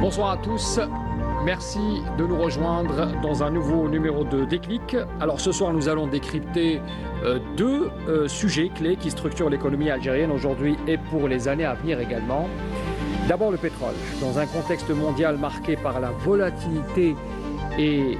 Bonsoir à tous. Merci de nous rejoindre dans un nouveau numéro de Déclic. Alors ce soir, nous allons décrypter deux sujets clés qui structurent l'économie algérienne aujourd'hui et pour les années à venir également. D'abord le pétrole. Dans un contexte mondial marqué par la volatilité et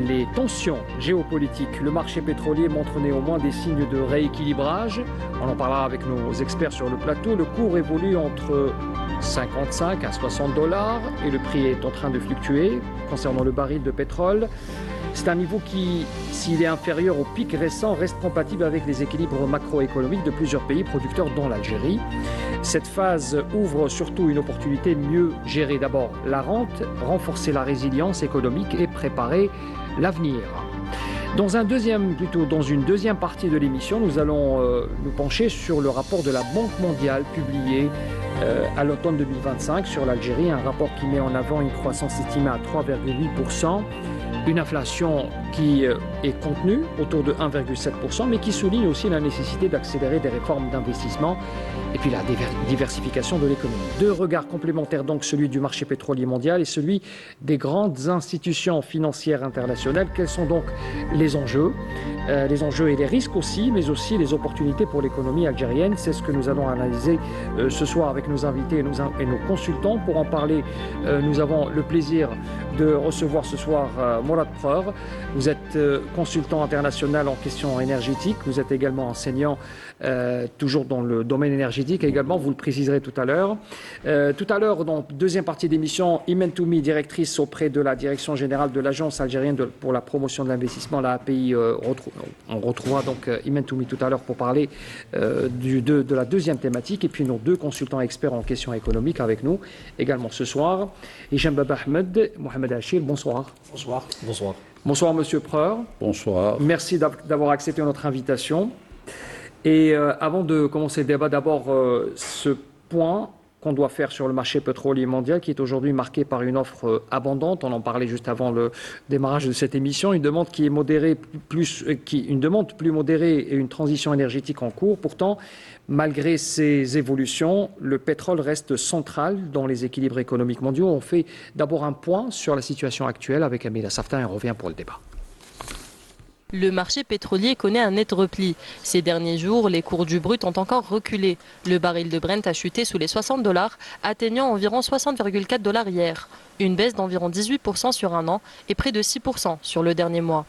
les tensions géopolitiques, le marché pétrolier montre néanmoins des signes de rééquilibrage. On en parlera avec nos experts sur le plateau. Le cours évolue entre 55 à 60 dollars et le prix est en train de fluctuer concernant le baril de pétrole. C'est un niveau qui, s'il est inférieur au pic récent, reste compatible avec les équilibres macroéconomiques de plusieurs pays producteurs dont l'Algérie. Cette phase ouvre surtout une opportunité mieux gérer d'abord la rente, renforcer la résilience économique et préparer l'avenir. Dans une deuxième partie de l'émission, nous allons nous pencher sur le rapport de la Banque mondiale publié à l'automne 2025 sur l'Algérie, un rapport qui met en avant une croissance estimée à 3,8%, une inflation qui est contenue autour de 1,7%, mais qui souligne aussi la nécessité d'accélérer des réformes d'investissement et puis la diversification de l'économie. Deux regards complémentaires donc, celui du marché pétrolier mondial et celui des grandes institutions financières internationales. Quels sont donc les enjeux et les risques aussi, mais aussi les opportunités pour l'économie algérienne? C'est ce que nous allons analyser ce soir avec nos invités et nos consultants. Pour en parler, nous avons le plaisir de recevoir ce soir Mourad Preur. Vous êtes consultant international en questions énergétiques. Vous êtes également enseignant toujours dans le domaine énergétique également, vous le préciserez tout à l'heure. Tout à l'heure, dans la deuxième partie d'émission, Imen Toumi, directrice auprès de la direction générale de l'Agence algérienne pour la promotion de l'investissement, la API. On retrouvera donc Imen Toumi tout à l'heure pour parler de la deuxième thématique. Et puis nos deux consultants experts en questions économiques avec nous également ce soir. Hicham Baba Ahmed, Mohamed Achir, bonsoir. Bonsoir. Bonsoir. Bonsoir Monsieur Preur. Bonsoir. Merci d'avoir accepté notre invitation. Et avant de commencer le débat, d'abord ce point qu'on doit faire sur le marché pétrolier mondial qui est aujourd'hui marqué par une offre abondante. On en parlait juste avant le démarrage de cette émission. Une demande qui est modérée, une demande plus modérée et une transition énergétique en cours. Pourtant, malgré ces évolutions, le pétrole reste central dans les équilibres économiques mondiaux. On fait d'abord un point sur la situation actuelle avec Amila Saftan et on revient pour le débat. Le marché pétrolier connaît un net repli. Ces derniers jours, les cours du brut ont encore reculé. Le baril de Brent a chuté sous les 60 dollars, atteignant environ 60,4 dollars hier. Une baisse d'environ 18% sur un an et près de 6% sur le dernier mois.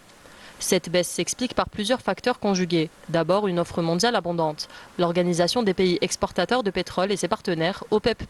Cette baisse s'explique par plusieurs facteurs conjugués. D'abord, une offre mondiale abondante. L'Organisation des pays exportateurs de pétrole et ses partenaires, OPEP+,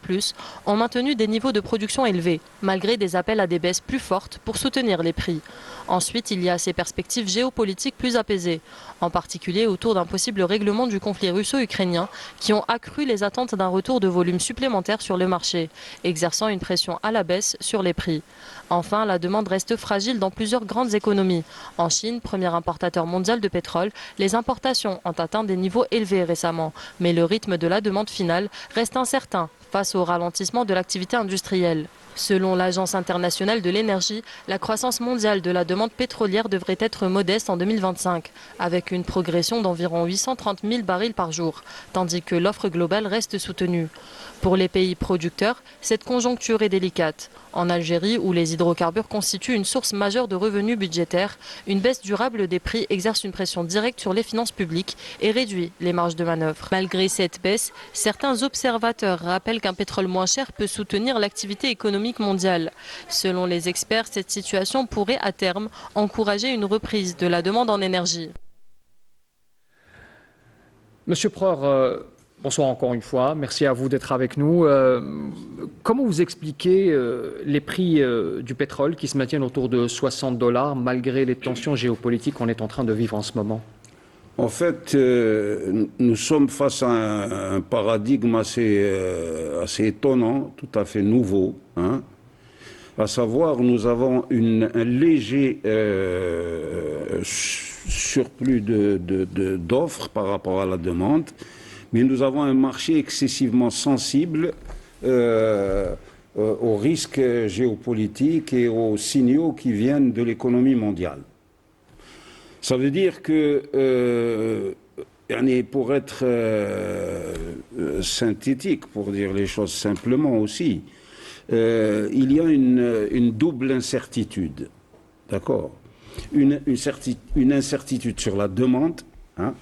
ont maintenu des niveaux de production élevés, malgré des appels à des baisses plus fortes pour soutenir les prix. Ensuite, il y a ces perspectives géopolitiques plus apaisées, en particulier autour d'un possible règlement du conflit russo-ukrainien, qui ont accru les attentes d'un retour de volume supplémentaire sur le marché, exerçant une pression à la baisse sur les prix. Enfin, la demande reste fragile dans plusieurs grandes économies. En Chine, premier importateur mondial de pétrole, les importations ont atteint des niveaux élevés récemment. Mais le rythme de la demande finale reste incertain face au ralentissement de l'activité industrielle. Selon l'Agence internationale de l'énergie, la croissance mondiale de la demande pétrolière devrait être modeste en 2025, avec une progression d'environ 830 000 barils par jour, tandis que l'offre globale reste soutenue. Pour les pays producteurs, cette conjoncture est délicate. En Algérie, où les hydrocarbures constituent une source majeure de revenus budgétaires, une baisse durable des prix exerce une pression directe sur les finances publiques et réduit les marges de manœuvre. Malgré cette baisse, certains observateurs rappellent qu'un pétrole moins cher peut soutenir l'activité économique mondiale. Selon les experts, cette situation pourrait à terme encourager une reprise de la demande en énergie. Monsieur Preur, bonsoir encore une fois, merci à vous d'être avec nous. Comment vous expliquez les prix du pétrole qui se maintiennent autour de 60 dollars malgré les tensions géopolitiques qu'on est en train de vivre en ce moment? En fait, nous sommes face à un paradigme assez étonnant, tout à fait nouveau. À savoir, nous avons un léger surplus d'offres par rapport à la demande, mais nous avons un marché excessivement sensible aux risques géopolitiques et aux signaux qui viennent de l'économie mondiale. Ça veut dire que, pour être synthétique, pour dire les choses simplement aussi, il y a une double incertitude, d'accord? Une incertitude sur la demande, hein,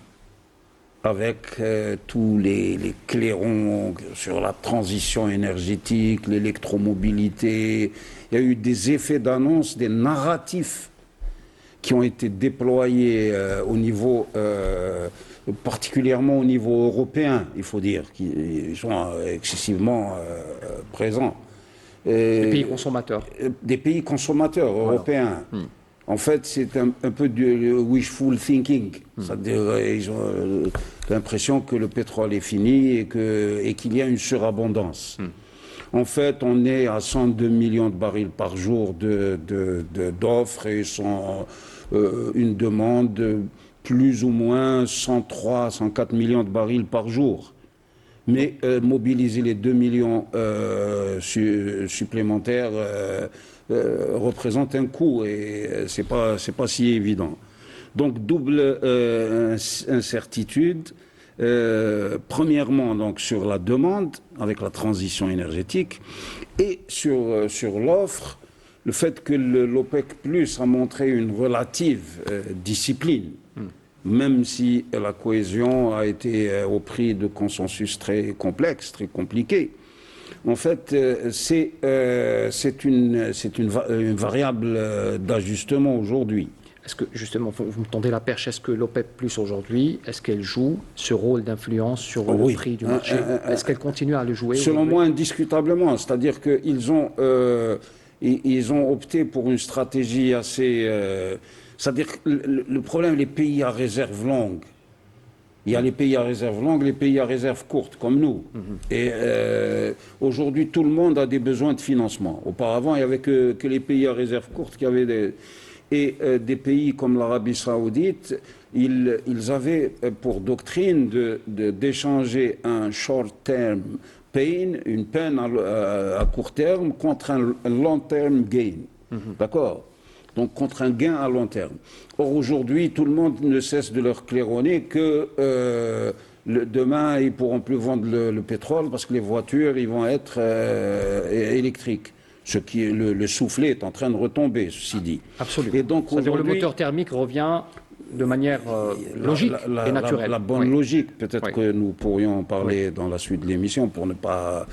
avec tous les clairons sur la transition énergétique, l'électromobilité. Il y a eu des effets d'annonce, des narratifs qui ont été déployés au niveau, particulièrement au niveau européen, il faut dire, qui sont excessivement présents. Les pays consommateurs. Des pays consommateurs européens. Voilà. En fait, c'est un peu du wishful thinking. C'est-à-dire, ils ont l'impression que le pétrole est fini et qu'il y a une surabondance. En fait, on est à 102 millions de barils par jour d'offres et une demande de plus ou moins 103, 104 millions de barils par jour. Mais mobiliser les 2 millions supplémentaires représente un coût et c'est pas si évident. Donc double incertitude. Premièrement donc sur la demande avec la transition énergétique et sur l'offre, le fait que l'OPEC+ a montré une relative discipline, même si la cohésion a été au prix de consensus très complexes, très compliqués. En fait, c'est une variable d'ajustement aujourd'hui. Est-ce que, justement, vous me tendez la perche, est-ce que l'OPEP+, aujourd'hui, est-ce qu'elle joue ce rôle d'influence sur le prix du marché? Est-ce qu'elle continue à le jouer? Selon moi, indiscutablement. C'est-à-dire qu'ils ont opté pour une stratégie assez... c'est-à-dire que le problème, les pays à réserve longue, il y a les pays à réserve longue, les pays à réserve courte, comme nous. Et aujourd'hui, tout le monde a des besoins de financement. Auparavant, il n'y avait que les pays à réserve courte qui avaient des... Et des pays comme l'Arabie Saoudite, ils avaient pour doctrine d'échanger un short-term pain, une peine à court terme, contre un long-term gain. D'accord? Donc contre un gain à long terme. Or aujourd'hui, tout le monde ne cesse de leur claironner que demain, ils ne pourront plus vendre le pétrole parce que les voitures ils vont être électriques. Le soufflet est en train de retomber, ceci dit. Absolument. Et donc, c'est-à-dire le moteur thermique revient de manière logique et naturelle. La bonne logique, peut-être que nous pourrions en parler dans la suite de l'émission pour ne pas...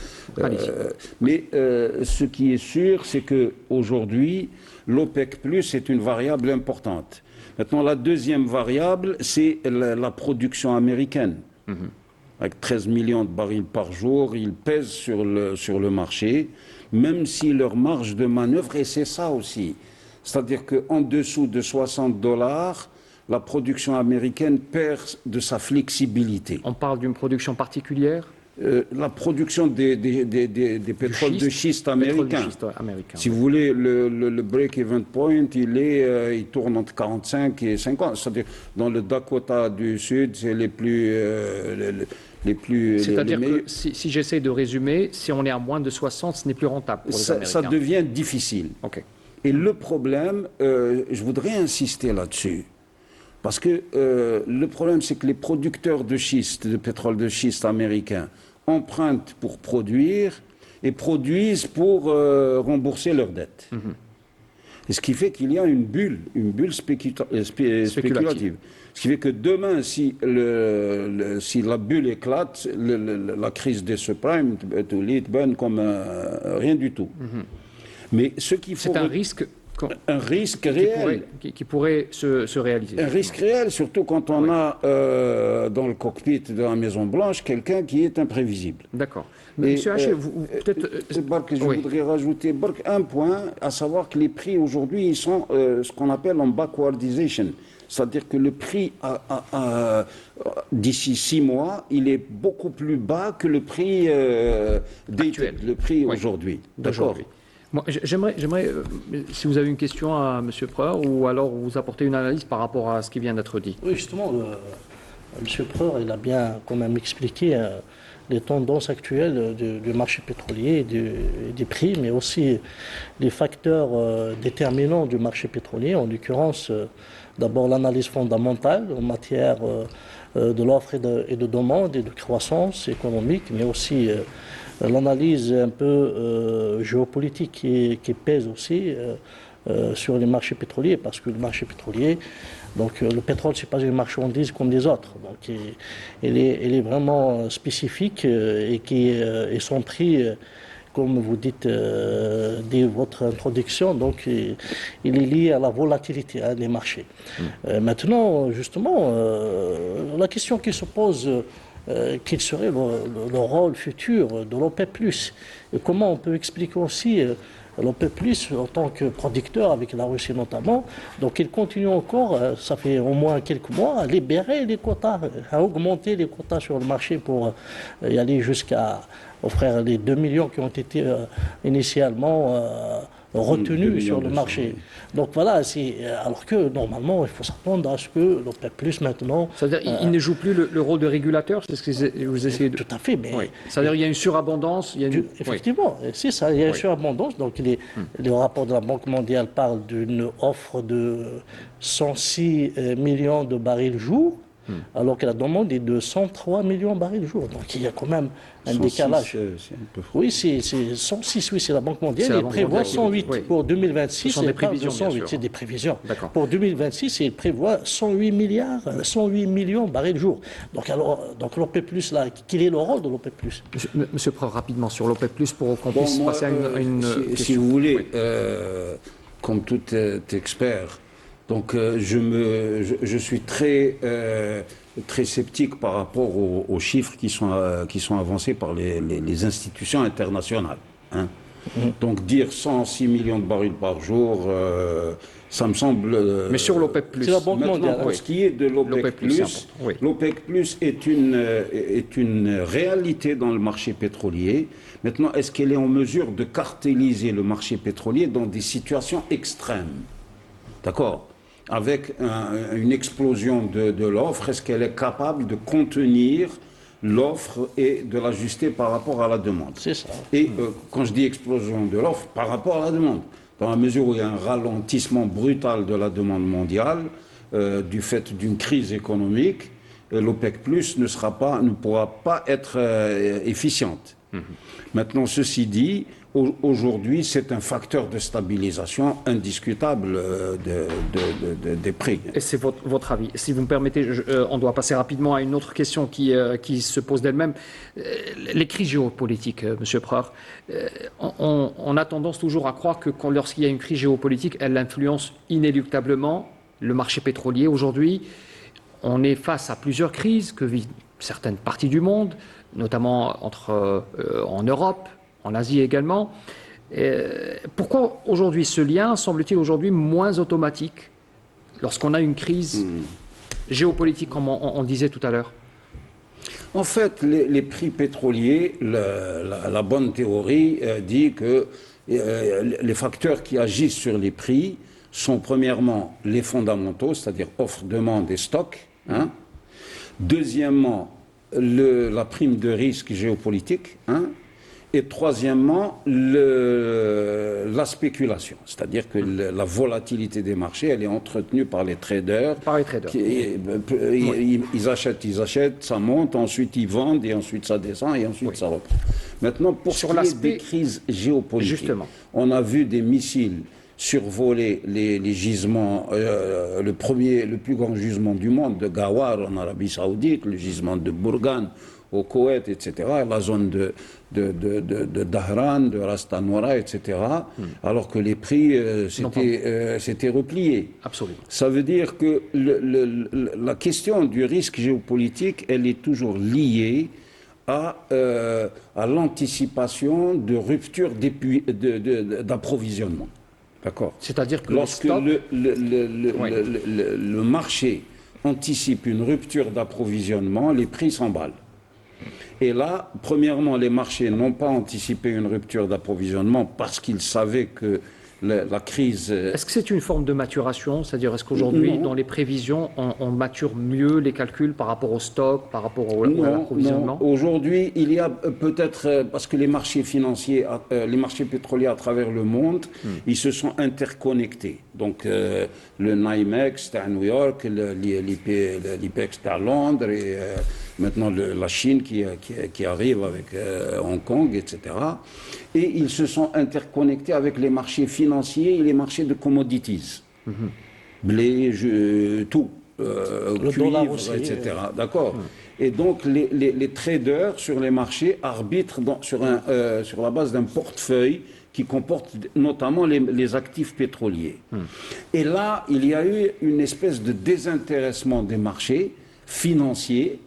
mais ce qui est sûr, c'est qu'aujourd'hui, l'OPEC+ est une variable importante. Maintenant, la deuxième variable, c'est la production américaine. Avec 13 millions de barils par jour, ils pèsent sur le marché, même si leur marge de manœuvre, et c'est ça aussi, c'est-à-dire qu'en dessous de $60, la production américaine perd de sa flexibilité. On parle d'une production particulière? La production des pétroles de schiste américains. Si vous voulez, le break-even point, il tourne entre 45 et 50. C'est-à-dire, dans le Dakota du Sud, c'est les plus... C'est-à-dire que si j'essaie de résumer, si on est à moins de 60, ce n'est plus rentable pour les Américains. Ça devient difficile. Okay. Et le problème, je voudrais insister là-dessus, parce que le problème, c'est que les producteurs de schiste, de pétrole de schiste américains, empruntent pour produire et produisent pour rembourser leurs dettes. Et ce qui fait qu'il y a une bulle spéculative. Ce qui fait que demain, si la bulle éclate, la crise des subprimes est bonne comme rien du tout. Mais ce qu'il faut... C'est un risque... Un risque réel. Qui pourrait se réaliser. Un risque réel, surtout quand on a dans le cockpit de la Maison-Blanche quelqu'un qui est imprévisible. D'accord. Monsieur Haché, peut-être... je voudrais rajouter un point, à savoir que les prix aujourd'hui, ils sont ce qu'on appelle en backwardization. C'est-à-dire que le prix d'ici 6 mois, il est beaucoup plus bas que le prix actuel, le prix aujourd'hui. D'accord. Moi, j'aimerais, si vous avez une question à M. Preur, ou alors vous apporter une analyse par rapport à ce qui vient d'être dit. Oui, justement, M. Preur, il a bien quand même expliqué les tendances actuelles du marché pétrolier et des prix, mais aussi les facteurs déterminants du marché pétrolier, en l'occurrence d'abord l'analyse fondamentale en matière de l'offre et de demande et de croissance économique, mais aussi l'analyse un peu géopolitique qui pèse aussi sur les marchés pétroliers, parce que le marché pétrolier, donc le pétrole, c'est pas une marchandise comme les autres. Donc il est vraiment spécifique et son prix, comme vous dites dès votre introduction, donc il est lié à la volatilité des marchés. Maintenant, justement, la question qui se pose, quel serait le rôle futur de l'OPEP+, et comment on peut expliquer aussi l'OPEP+, en tant que producteur avec la Russie notamment, donc il continue encore, ça fait au moins quelques mois, à libérer les quotas, à augmenter les quotas sur le marché pour y aller jusqu'à offrir les 2 millions qui ont été initialement retenus sur le marché. Donc voilà, alors que normalement, il faut s'attendre à ce que l'OPEP+, maintenant... C'est-à-dire qu'il ne joue plus le rôle de régulateur, c'est ce que vous essayez de... Tout à fait, mais... Oui. C'est-à-dire qu'il y a une surabondance, il y a une... Effectivement, c'est ça, il y a une surabondance. Donc le rapport de la Banque mondiale parle d'une offre de 106 millions de barils jour, alors que la demande est de 103 millions de barils jour. Donc il y a quand même un décalage. C'est un peu fou. Oui, c'est 106, oui, c'est la Banque mondiale. Elle prévoit 108 pour 2026. Ce sont des prévisions, bien sûr. C'est des prévisions. D'accord. Pour 2026, il prévoit 108 millions de barils jour. Donc l'OPEP+, là, quel est le rôle de l'OPEP+? Monsieur Preur, rapidement sur l'OPEP+, pour qu'on puisse passer à une question. Si vous voulez, comme tout expert, donc je suis très sceptique par rapport aux chiffres qui sont avancés par les institutions internationales. Hein. Donc dire 106 millions de barils par jour, ça me semble... Mais sur l'OPEP+. C'est la Banque mondiale. Pour ce qui est de l'OPEP+, l'OPEC+, est une réalité dans le marché pétrolier. Maintenant, est-ce qu'elle est en mesure de cartéliser le marché pétrolier dans des situations extrêmes? D'accord? Avec une explosion de l'offre, est-ce qu'elle est capable de contenir l'offre et de l'ajuster par rapport à la demande? C'est ça. Et quand je dis explosion de l'offre, par rapport à la demande, dans la mesure où il y a un ralentissement brutal de la demande mondiale, du fait d'une crise économique, l'OPEC+ ne pourra pas être efficiente. Maintenant, ceci dit, aujourd'hui, c'est un facteur de stabilisation indiscutable des prix. Et c'est votre avis. Si vous me permettez, on doit passer rapidement à une autre question qui se pose d'elle-même. Les crises géopolitiques, Monsieur Preur, on a tendance toujours à croire que lorsqu'il y a une crise géopolitique, elle influence inéluctablement le marché pétrolier. Aujourd'hui, on est face à plusieurs crises que vivent certaines parties du monde, notamment en Europe, en Asie également. Pourquoi aujourd'hui ce lien semble-t-il aujourd'hui moins automatique lorsqu'on a une crise géopolitique, comme on disait tout à l'heure? En fait, les prix pétroliers, la bonne théorie dit que les facteurs qui agissent sur les prix sont premièrement les fondamentaux, c'est-à-dire offre, demande et stock. Hein. Deuxièmement, la prime de risque géopolitique. Hein. Et troisièmement, la spéculation. C'est-à-dire que la volatilité des marchés, elle est entretenue par les traders. Par les traders. Ils achètent, ça monte, ensuite ils vendent, et ensuite ça descend, et ensuite ça reprend. Maintenant, pour ce qui est des crises géopolitiques, justement, on a vu des missiles survoler les gisements, le plus grand gisement du monde, de Ghawar en Arabie Saoudite, le gisement de Bourgan au Koweït, etc., la zone de Dahran, de Ras Tanwara, etc., alors que les prix s'étaient repliés. Absolument. Ça veut dire que la question du risque géopolitique, elle est toujours liée à l'anticipation de rupture d'approvisionnement. D'accord. C'est-à-dire que lorsque le marché anticipe une rupture d'approvisionnement, les prix s'emballent. Et là, premièrement, les marchés n'ont pas anticipé une rupture d'approvisionnement parce qu'ils savaient que la crise. Est-ce que c'est une forme de maturation? C'est-à-dire, est-ce qu'aujourd'hui, Non. dans les prévisions, on mature mieux les calculs par rapport au stock, par rapport à Non, l'approvisionnement? non. Aujourd'hui, il y a peut-être, parce que les marchés financiers, les marchés pétroliers à travers le monde, ils se sont interconnectés. Donc, le NYMEX, c'est à New York, l'IPEX, c'est à Londres, et maintenant la Chine qui arrive avec Hong Kong, etc. Et ils se sont interconnectés avec les marchés financiers et les marchés de commodities. Blé, tout. Cuivre, aussi, etc. D'accord. Et donc, les traders sur les marchés arbitrent sur la base d'un portefeuille qui comporte notamment les actifs pétroliers. Et là, il y a eu une espèce de désintéressement des marchés financiers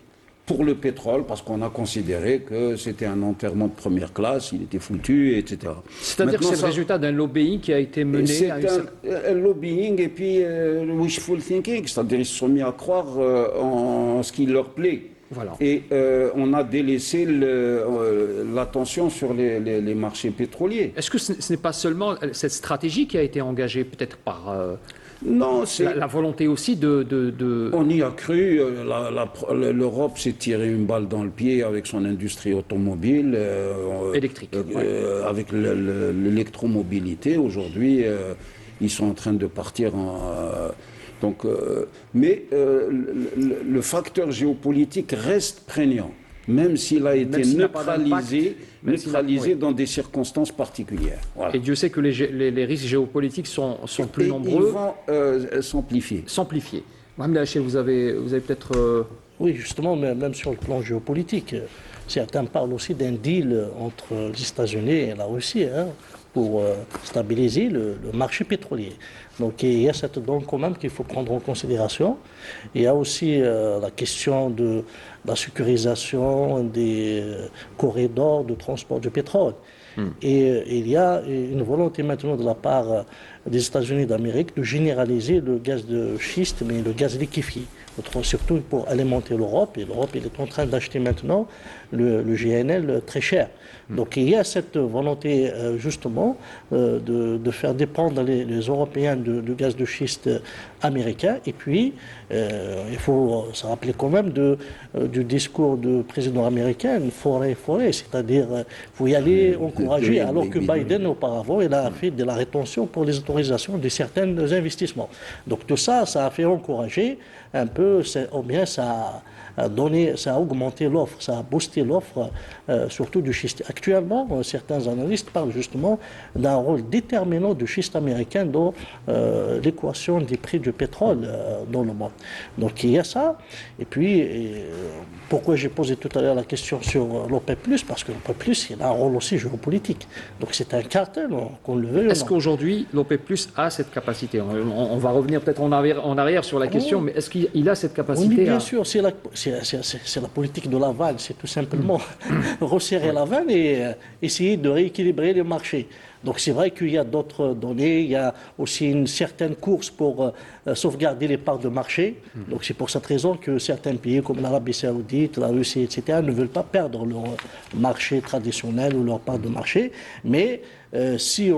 pour le pétrole, parce qu'on a considéré que c'était un enterrement de première classe, il était foutu, etc. C'est-à-dire que c'est le résultat d'un lobbying qui a été mené C'est à un lobbying et puis le wishful thinking, c'est-à-dire ils se sont mis à croire en ce qui leur plaît. Voilà. Et on a délaissé l'attention sur les marchés pétroliers. Est-ce que ce n'est pas seulement cette stratégie qui a été engagée peut-être par Non, c'est... la volonté aussi de... On y a cru. L'Europe s'est tiré une balle dans le pied avec son industrie automobile. Électrique. Avec l'électromobilité. Aujourd'hui, ils sont en train de partir en... mais le facteur géopolitique reste prégnant, même s'il a été neutralisé dans des circonstances particulières. Voilà. Et Dieu sait que les risques géopolitiques sont plus nombreux. Ils vont s'amplifier. S'amplifier. Mohamed Haché, vous avez peut-être... Oui, justement, même sur le plan géopolitique, certains parlent aussi d'un deal entre les États-Unis et la Russie pour stabiliser le marché pétrolier. Donc il y a cette donne quand même qu'il faut prendre en considération. Il y a aussi la question de la sécurisation des corridors de transport du pétrole. Et il y a une volonté maintenant de la part des États-Unis d'Amérique de généraliser le gaz de schiste, mais le gaz liquéfié, surtout pour alimenter l'Europe. Et l'Europe est en train d'acheter maintenant le GNL très cher. Donc il y a cette volonté justement de faire dépendre les Européens du gaz de schiste américain. Et puis il faut se rappeler quand même du discours du président américain, forêt, c'est-à-dire il faut y aller encourager, alors que Biden auparavant il a fait de la rétention pour les autorisations de certains investissements. Donc tout ça, ça a fait encourager un peu, ou bien ça a augmenté l'offre, ça a boosté l'offre, surtout du schiste. Actuellement, certains analystes parlent justement d'un rôle déterminant du schiste américain dans l'équation des prix du pétrole dans le monde. Donc il y a ça. Et puis, pourquoi j'ai posé tout à l'heure la question sur l'OPEP+, parce que l'OPEP+, il a un rôle aussi géopolitique. Donc c'est un cartel, qu'on le veuille ou non. Est-ce qu'aujourd'hui, l'OPEP+ a cette capacité? On va revenir peut-être en arrière sur la question, mais est-ce qu'il a cette capacité? Oui, bien sûr, c'est la politique de la vanne, c'est tout simplement resserrer la vanne et essayer de rééquilibrer les marchés. Donc c'est vrai qu'il y a d'autres données, il y a aussi une certaine course pour sauvegarder les parts de marché. Donc c'est pour cette raison que certains pays comme l'Arabie Saoudite, la Russie, etc. ne veulent pas perdre leur marché traditionnel ou leur part de marché. Mais si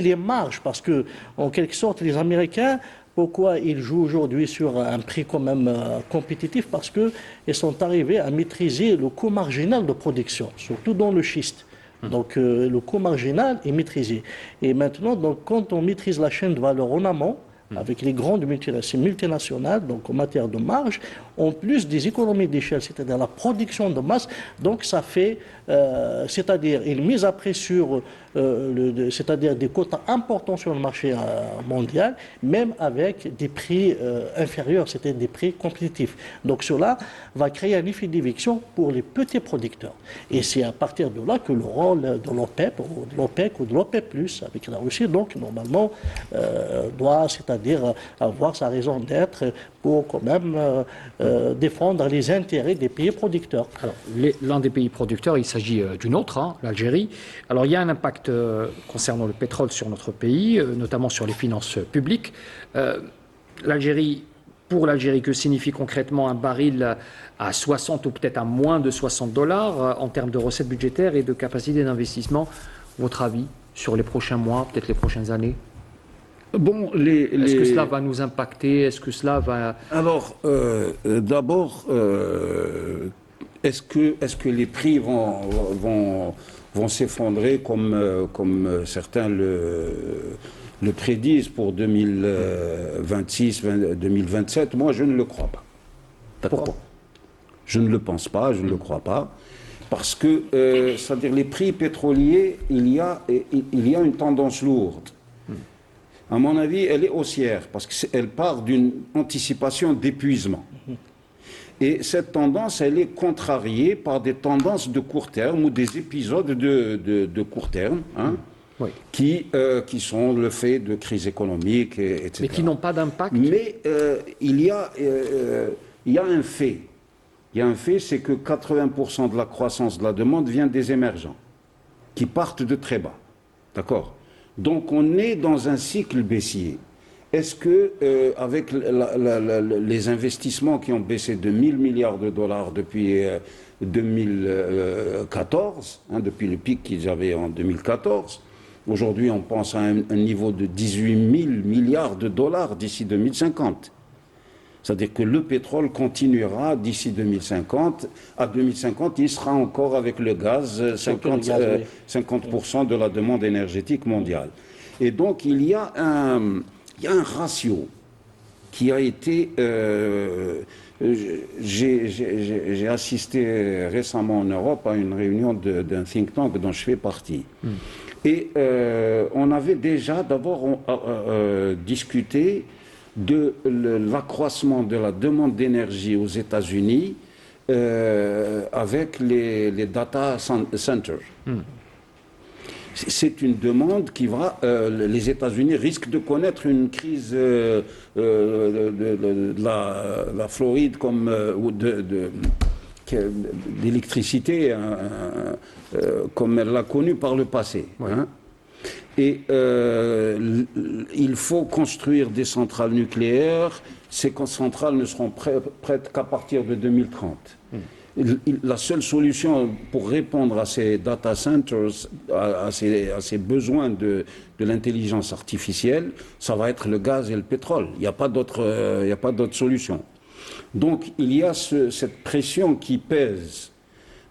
les marges, parce que en quelque sorte les Américains, pourquoi ils jouent aujourd'hui sur un prix quand même compétitif? Parce qu'ils sont arrivés à maîtriser le coût marginal de production, surtout dans le schiste. Donc le coût marginal est maîtrisé. Et maintenant, donc, quand on maîtrise la chaîne de valeur en amont, avec les grandes multinationales, donc en matière de marge, en plus des économies d'échelle, c'est-à-dire la production de masse, donc ça fait, c'est-à-dire une mise à prix sur, c'est-à-dire des quotas importants sur le marché mondial, même avec des prix inférieurs, c'est-à-dire des prix compétitifs. Donc cela va créer un effet d'éviction pour les petits producteurs. Et c'est à partir de là que le rôle de l'OPEP, ou de l'OPEC ou de l'OPEP+, avec la Russie, donc normalement, doit, c'est-à-dire avoir sa raison d'être pour quand même défendre les intérêts des pays producteurs. Alors, l'un des pays producteurs, il s'agit d'une autre, l'Algérie. Alors, il y a un impact concernant le pétrole sur notre pays, notamment sur les finances publiques. Pour l'Algérie, que signifie concrètement un baril à 60 ou peut-être à moins de $60 en termes de recettes budgétaires et de capacité d'investissement? Votre avis? sur les prochains mois, peut-être les prochaines années? Bon, Est-ce que cela va nous impacter? Est-ce que cela va... Alors, d'abord, est-ce que les prix vont s'effondrer comme certains le prédisent pour 2026, 2027? Moi, je ne le crois pas. Pourquoi? Je ne le pense pas, je ne le crois pas. Parce que, c'est-à-dire les prix pétroliers, il y a une tendance lourde. À mon avis, elle est haussière, parce qu'elle part d'une anticipation d'épuisement. Et cette tendance, elle est contrariée par des tendances de court terme ou des épisodes de court terme, hein, Oui. qui sont le fait de crises économiques, etc. Mais qui n'ont pas d'impact? Mais il y a un fait. Il y a un fait, c'est que 80% de la croissance de la demande vient des émergents, qui partent de très bas. D'accord? Donc on est dans un cycle baissier. Est-ce que, avec les investissements qui ont baissé de 1000 milliards de dollars depuis 2014, hein, depuis le pic qu'ils avaient en 2014, aujourd'hui on pense à un niveau de 18 000 milliards de dollars d'ici 2050. C'est-à-dire que le pétrole continuera d'ici 2050. À 2050, il sera encore avec le gaz 50% de la demande énergétique mondiale. Et donc, il y a un ratio qui a été... j'ai assisté récemment en Europe à une réunion d'un think tank dont je fais partie. Et on avait déjà d'abord discuté de l'accroissement de la demande d'énergie aux États-Unis avec les data centers. C'est une demande qui va... les États-Unis risquent de connaître une crise de la Floride comme d'électricité comme elle l'a connue par le passé. Ouais. Hein. Et il faut construire des centrales nucléaires. Ces centrales ne seront prêtes qu'à partir de 2030. La seule solution pour répondre à ces data centers, à ces besoins de l'intelligence artificielle, ça va être le gaz et le pétrole. Il n'y a pas d'autre solution. Donc il y a cette pression qui pèse.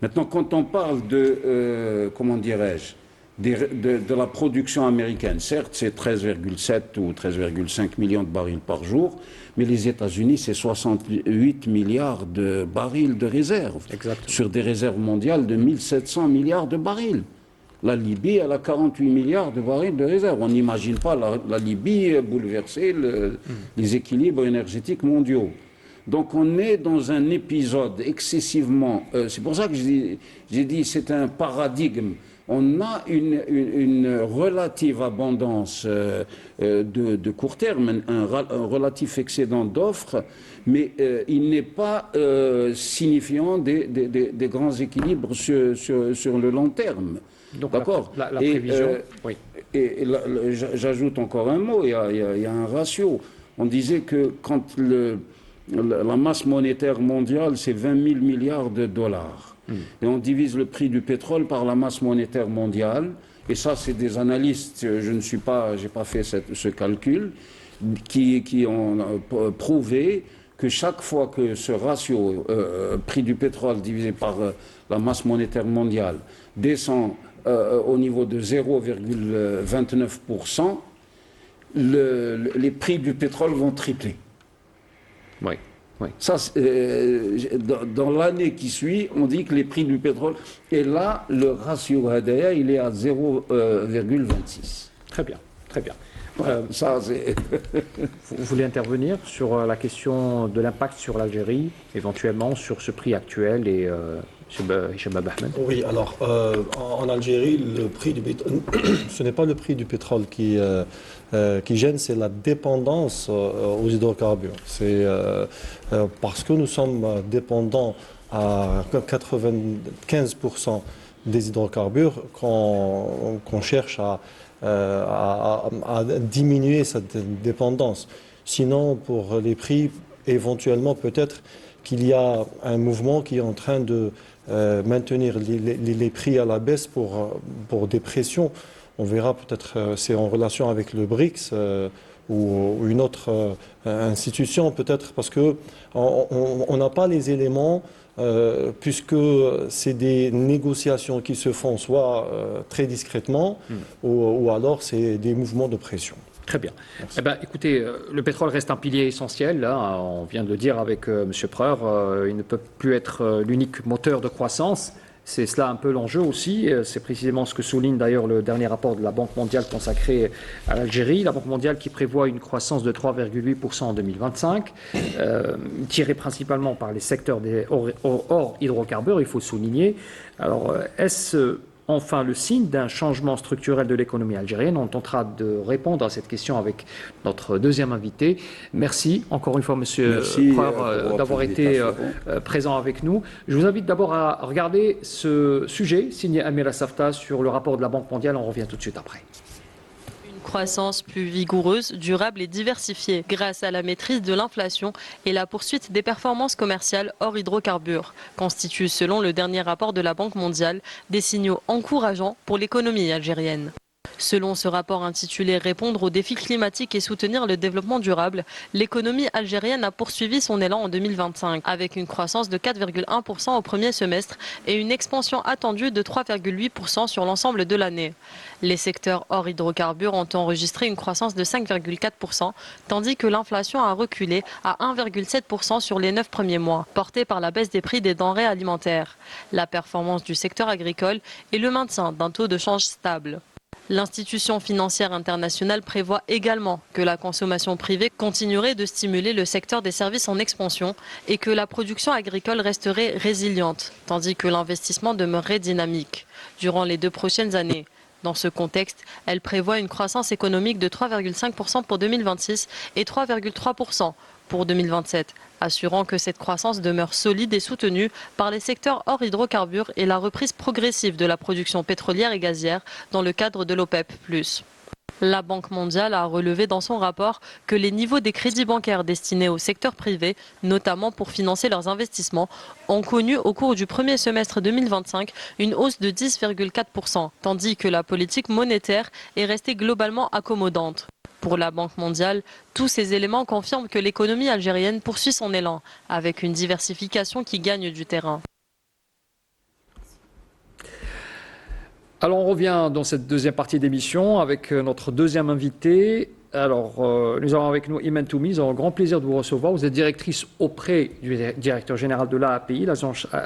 Maintenant, quand on parle de, comment dirais-je, de la production américaine. Certes, c'est 13,7 ou 13,5 millions de barils par jour, mais les États-Unis, c'est 68 milliards de barils de réserves. Exactement. Sur des réserves mondiales de 1700 milliards de barils. La Libye, elle a 48 milliards de barils de réserves. On n'imagine pas la Libye bouleverser les équilibres énergétiques mondiaux. Donc on est dans un épisode excessivement... c'est pour ça que j'ai dit c'est un paradigme. On a une relative abondance de court terme, un relatif excédent d'offres, mais il n'est pas signifiant des grands équilibres sur le long terme. D'accord. La prévision, oui. Et j'ajoute encore un mot, il y a un ratio. On disait que quand la masse monétaire mondiale, c'est 20 000 milliards de dollars. Et on divise le prix du pétrole par la masse monétaire mondiale. Et ça, c'est des analystes, j'ai pas fait ce calcul, qui ont prouvé que chaque fois que ce ratio prix du pétrole divisé par la masse monétaire mondiale descend au niveau de 0,29%, les prix du pétrole vont tripler. Oui. Oui. Ça, dans l'année qui suit, on dit que les prix du pétrole, et là, le ratio Hadaya, il est à 0,26. Très bien, très bien. Ça, c'est... Vous voulez intervenir sur la question de l'impact sur l'Algérie, éventuellement sur ce prix actuel et Hicham Ahmed? Oui, alors en Algérie, le prix ce n'est pas le prix du pétrole qui gêne, c'est la dépendance aux hydrocarbures. C'est parce que nous sommes dépendants à 95% des hydrocarbures qu'on cherche à diminuer cette dépendance. Sinon, pour les prix, éventuellement, peut-être qu'il y a un mouvement qui est en train de maintenir les prix à la baisse pour des pressions on verra peut-être, c'est en relation avec le BRICS ou une autre institution peut-être, parce que on n'a pas les éléments, puisque c'est des négociations qui se font soit très discrètement, ou alors c'est des mouvements de pression. Très bien. Eh ben, écoutez, le pétrole reste un pilier essentiel. Là, on vient de le dire avec M. Preur, il ne peut plus être l'unique moteur de croissance. C'est cela un peu l'enjeu aussi. C'est précisément ce que souligne d'ailleurs le dernier rapport de la Banque mondiale consacré à l'Algérie. La Banque mondiale qui prévoit une croissance de 3,8% en 2025, tirée principalement par les secteurs des hors hydrocarbures, il faut souligner. Alors, est-ce enfin le signe d'un changement structurel de l'économie algérienne? On tentera de répondre à cette question avec notre deuxième invité. Merci encore une fois, Monsieur Preur, d'avoir été présent avec nous. Je vous invite d'abord à regarder ce sujet signé Amir Assafta sur le rapport de la Banque mondiale. On revient tout de suite après. Croissance plus vigoureuse, durable et diversifiée grâce à la maîtrise de l'inflation et la poursuite des performances commerciales hors hydrocarbures constituent, selon le dernier rapport de la Banque mondiale, des signaux encourageants pour l'économie algérienne. Selon ce rapport intitulé « Répondre aux défis climatiques et soutenir le développement durable », l'économie algérienne a poursuivi son élan en 2025 avec une croissance de 4,1% au premier semestre et une expansion attendue de 3,8% sur l'ensemble de l'année. Les secteurs hors hydrocarbures ont enregistré une croissance de 5,4%, tandis que l'inflation a reculé à 1,7% sur les 9 premiers mois, portée par la baisse des prix des denrées alimentaires, la performance du secteur agricole et le maintien d'un taux de change stable. L'institution financière internationale prévoit également que la consommation privée continuerait de stimuler le secteur des services en expansion et que la production agricole resterait résiliente, tandis que l'investissement demeurerait dynamique durant les 2 prochaines années. Dans ce contexte, elle prévoit une croissance économique de 3,5% pour 2026 et 3,3% pour 2027, assurant que cette croissance demeure solide et soutenue par les secteurs hors hydrocarbures et la reprise progressive de la production pétrolière et gazière dans le cadre de l'OPEP+. La Banque mondiale a relevé dans son rapport que les niveaux des crédits bancaires destinés au secteur privé, notamment pour financer leurs investissements, ont connu au cours du premier semestre 2025 une hausse de 10,4%, tandis que la politique monétaire est restée globalement accommodante. Pour la Banque mondiale, tous ces éléments confirment que l'économie algérienne poursuit son élan, avec une diversification qui gagne du terrain. Alors on revient dans cette deuxième partie d'émission avec notre deuxième invité. Alors nous avons avec nous Imen Toumi, nous avons un grand plaisir de vous recevoir. Vous êtes directrice auprès du directeur général de l'AAPI,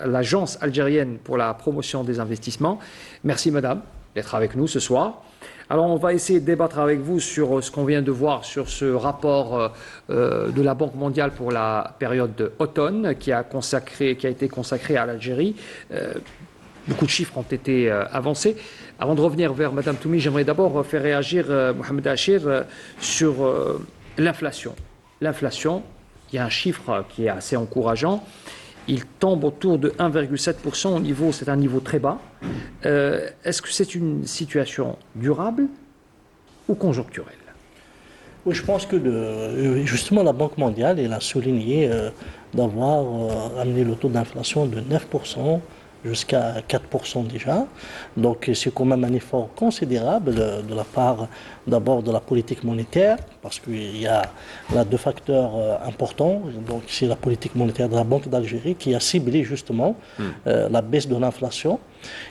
l'agence algérienne pour la promotion des investissements. Merci madame d'être avec nous ce soir. Alors on va essayer de débattre avec vous sur ce qu'on vient de voir sur ce rapport de la Banque mondiale pour la période d'automne qui a été consacré à l'Algérie. Beaucoup de chiffres ont été avancés. Avant de revenir vers Mme Toumi, j'aimerais d'abord faire réagir Mohamed Achir sur l'inflation. L'inflation, il y a un chiffre qui est assez encourageant. Il tombe autour de 1,7% c'est un niveau très bas. Est-ce que c'est une situation durable ou conjoncturelle? Oui, je pense que justement la Banque mondiale elle a souligné d'avoir amené le taux d'inflation de 9% jusqu'à 4% déjà. Donc c'est quand même un effort considérable de la part d'abord de la politique monétaire, parce qu'il y a là 2 facteurs importants. Donc c'est la politique monétaire de la Banque d'Algérie qui a ciblé justement la baisse de l'inflation.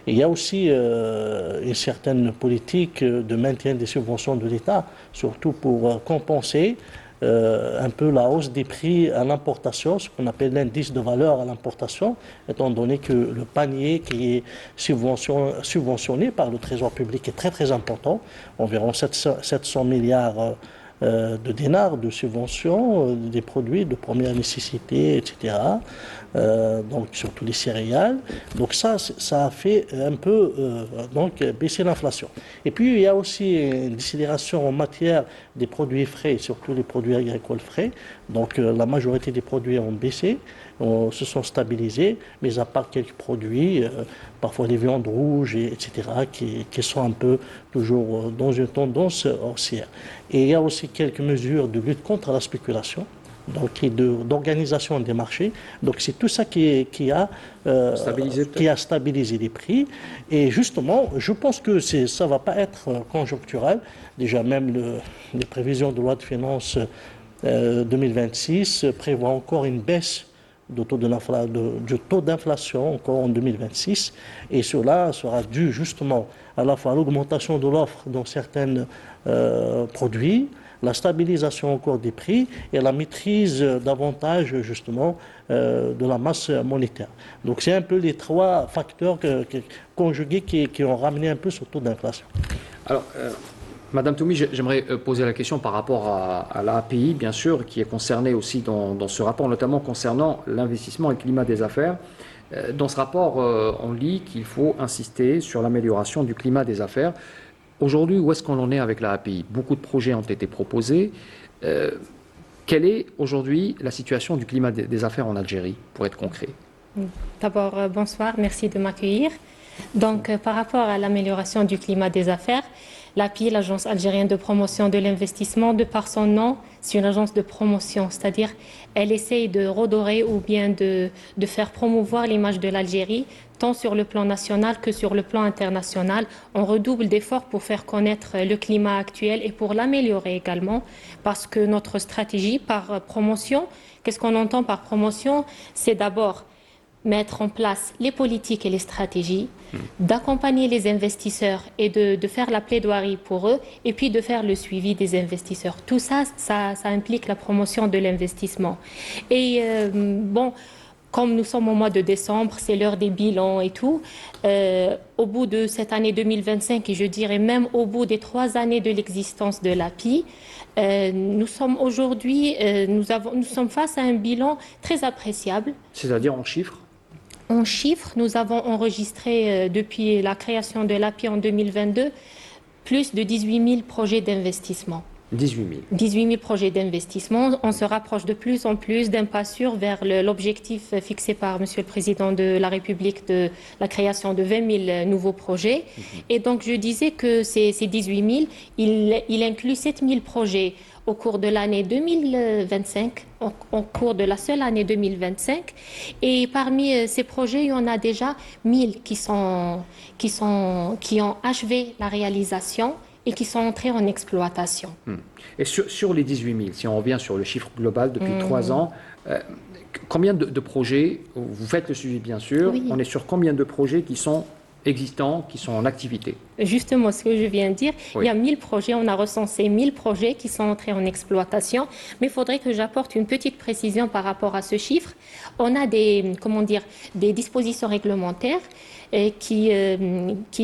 Et il y a aussi une certaine politique de maintien des subventions de l'État, surtout pour compenser un peu la hausse des prix à l'importation, ce qu'on appelle l'indice de valeur à l'importation, étant donné que le panier qui est subventionné par le Trésor public est très très important, environ 700 milliards de dinars de subventions, des produits de première nécessité, etc. Donc surtout les céréales. Donc ça a fait un peu baisser l'inflation. Et puis il y a aussi une décélération en matière des produits frais, surtout les produits agricoles frais. Donc la majorité des produits ont baissé, se sont stabilisés, mais à part quelques produits, parfois les viandes rouges, etc., qui sont un peu toujours dans une tendance haussière. Et il y a aussi quelques mesures de lutte contre la spéculation. donc et d'organisation des marchés. Donc c'est tout ça qui a stabilisé les prix. Et justement, je pense que ça ne va pas être conjoncturel. Déjà même les prévisions de loi de finances 2026 prévoient encore une baisse du taux d'inflation encore en 2026. Et cela sera dû justement à la fois à l'augmentation de l'offre dans certains produits, la stabilisation encore des prix et la maîtrise davantage justement de la masse monétaire. Donc c'est un peu les trois facteurs conjugués qui ont ramené un peu ce taux d'inflation. Alors, Madame Toumi, j'aimerais poser la question par rapport à l'API, bien sûr, qui est concernée aussi dans ce rapport, notamment concernant l'investissement et le climat des affaires. Dans ce rapport, on lit qu'il faut insister sur l'amélioration du climat des affaires. Aujourd'hui, où est-ce qu'on en est avec la API? Beaucoup de projets ont été proposés. Quelle est aujourd'hui la situation du climat des affaires en Algérie, pour être concret? D'abord, bonsoir, merci de m'accueillir. Donc, par rapport à l'amélioration du climat des affaires, l'API, l'Agence algérienne de promotion de l'investissement, de par son nom, c'est une agence de promotion, c'est-à-dire elle essaye de redorer ou bien de faire promouvoir l'image de l'Algérie, tant sur le plan national que sur le plan international. On redouble d'efforts pour faire connaître le climat actuel et pour l'améliorer également, parce que notre stratégie par promotion, qu'est-ce qu'on entend par promotion? C'est d'abord mettre en place les politiques et les stratégies, d'accompagner les investisseurs et de faire la plaidoirie pour eux, et puis de faire le suivi des investisseurs. Tout ça, ça implique la promotion de l'investissement. Et bon, comme nous sommes au mois de décembre, c'est l'heure des bilans et tout, au bout de cette année 2025, et je dirais même au bout des 3 années de l'existence de l'API, nous sommes aujourd'hui, nous sommes face à un bilan très appréciable. C'est-à-dire en chiffres? En chiffres, nous avons enregistré depuis la création de l'API en 2022 plus de 18 000 projets d'investissement. 18 000. 18 000 projets d'investissement. On se rapproche de plus en plus d'un pas sûr vers l'objectif fixé par Monsieur le Président de la République de la création de 20 000 nouveaux projets. Et donc, je disais que ces 18 000, il inclut 7 000 projets au cours de l'année 2025, au cours de la seule année 2025. Et parmi ces projets, il y en a déjà 1000 qui ont achevé la réalisation et qui sont entrés en exploitation. Et sur les 18 000, si on revient sur le chiffre global depuis 3 ans, combien de projets, vous faites le suivi bien sûr, Oui. on est sur combien de projets qui sont existants, qui sont en activité? Justement, ce que je viens de dire, Oui. il y a 1000 projets, on a recensé 1000 projets qui sont entrés en exploitation, mais il faudrait que j'apporte une petite précision par rapport à ce chiffre. On a des dispositions réglementaires qui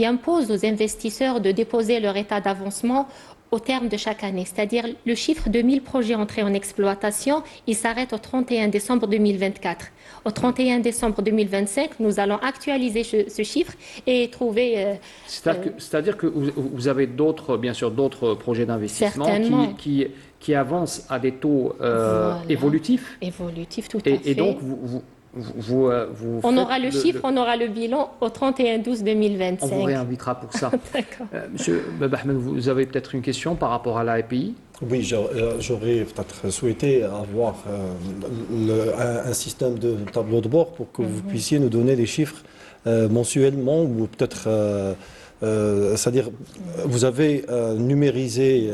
imposent aux investisseurs de déposer leur état d'avancement au terme de chaque année. C'est-à-dire le chiffre de 1000 projets entrés en exploitation, il s'arrête au 31 décembre 2024. Au 31 décembre 2025, nous allons actualiser ce chiffre et trouver... C'est-à-dire que vous avez bien sûr d'autres projets d'investissement Certainement. qui avancent à des taux Voilà. évolutifs. Évolutif, tout à fait. Et donc, vous on faites aura le chiffre, on aura le bilan au 31-12-2025. On vous réinvitera pour ça. D'accord. Monsieur Bahman, vous avez peut-être une question par rapport à l'API? Oui, j'aurais peut-être souhaité avoir un système de tableau de bord pour que vous puissiez nous donner des chiffres mensuellement ou peut-être... c'est-à-dire, vous avez numérisé,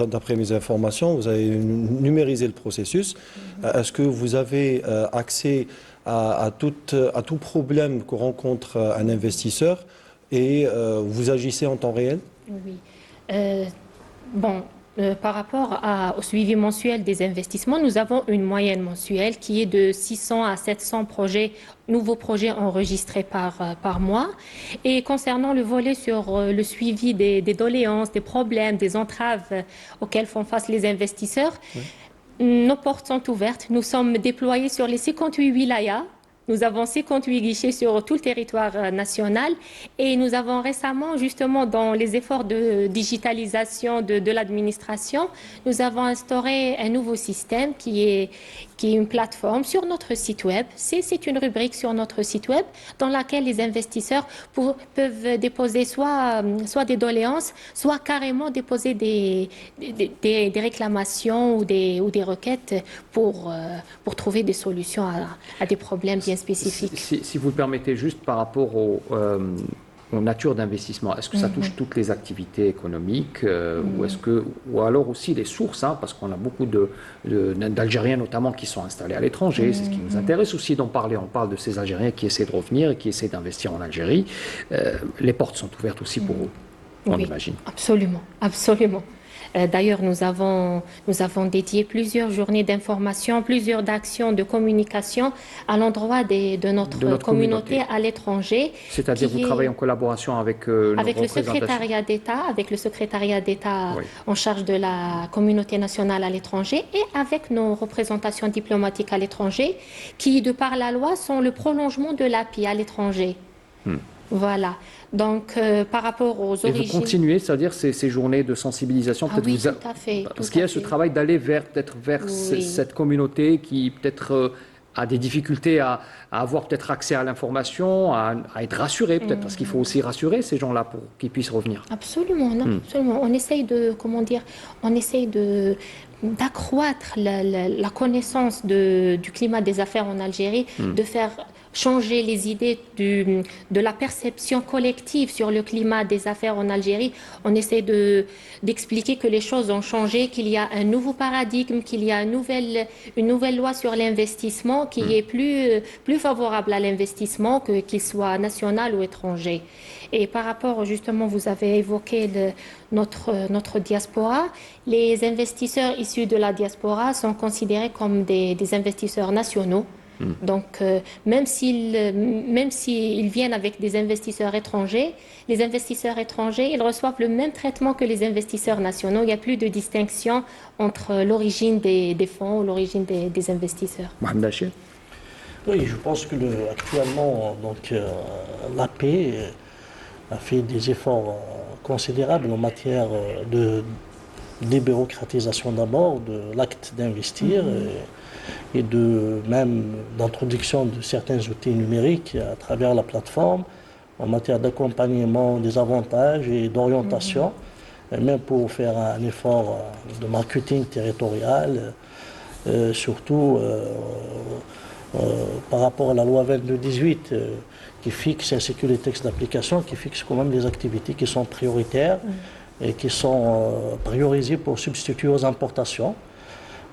d'après mes informations, vous avez numérisé le processus. Est-ce que vous avez accès à tout problème que rencontre un investisseur et vous agissez en temps réel? Oui. Par rapport au suivi mensuel des investissements, nous avons une moyenne mensuelle qui est de 600 à 700 nouveaux projets enregistrés par mois. Et concernant le volet sur le suivi des doléances, des problèmes, des entraves auxquelles font face les investisseurs, nos portes sont ouvertes. Nous sommes déployés sur les 58 wilayas. Nous avons 58 guichets sur tout le territoire national et nous avons récemment, justement, dans les efforts de digitalisation de l'administration, nous avons instauré un nouveau système qui qui est une plateforme sur notre site web. C'est une rubrique sur notre site web dans laquelle les investisseurs peuvent déposer soit des doléances, soit carrément déposer des réclamations ou des requêtes pour trouver des solutions à des problèmes bien spécifiques. Si vous le permettez, juste par rapport aux natures d'investissement, est-ce que ça touche toutes les activités économiques ou alors aussi les sources, hein, parce qu'on a beaucoup d'Algériens notamment qui sont installés à l'étranger, c'est ce qui nous intéresse aussi d'en parler. On parle de ces Algériens qui essaient de revenir et qui essaient d'investir en Algérie. Les portes sont ouvertes aussi pour eux, on imagine. Absolument, absolument. D'ailleurs, nous avons dédié plusieurs journées d'information, plusieurs d'actions de communication à l'endroit de notre communauté à l'étranger. C'est-à-dire vous travaillez en collaboration avec le secrétariat d'État en charge de la communauté nationale à l'étranger et avec nos représentations diplomatiques à l'étranger qui, de par la loi, sont le prolongement de l'API à l'étranger. Voilà. Donc, par rapport aux origines... Et vous continuez, c'est-à-dire ces journées de sensibilisation, tout à fait. Parce qu'il y a ce travail d'aller vers cette communauté qui peut-être a des difficultés à avoir peut-être accès à l'information, à être rassuré peut-être, parce qu'il faut aussi rassurer ces gens-là pour qu'ils puissent revenir. Absolument, non, absolument. On essaye d'accroître la connaissance du climat des affaires en Algérie, de faire changer les idées de la perception collective sur le climat des affaires en Algérie. On essaie d'expliquer que les choses ont changé, qu'il y a un nouveau paradigme, qu'il y a une nouvelle loi sur l'investissement qui est plus favorable à l'investissement, qu'il soit national ou étranger. Et par rapport, justement, vous avez évoqué notre diaspora. Les investisseurs issus de la diaspora sont considérés comme des investisseurs nationaux. Donc, même s'ils viennent avec des investisseurs étrangers, les investisseurs étrangers, ils reçoivent le même traitement que les investisseurs nationaux. Il n'y a plus de distinction entre l'origine des fonds ou l'origine des investisseurs. Mohamed Hachir. Oui, je pense que actuellement, l'AP a fait des efforts considérables en matière de débureaucratisation d'abord, de l'acte d'investir. Et d'introduction de certains outils numériques à travers la plateforme en matière d'accompagnement des avantages et d'orientation, et même pour faire un effort de marketing territorial, surtout par rapport à la loi 22-18 qui fixe, ainsi que les textes d'application, qui fixe quand même des activités qui sont prioritaires et qui sont priorisées pour substituer aux importations.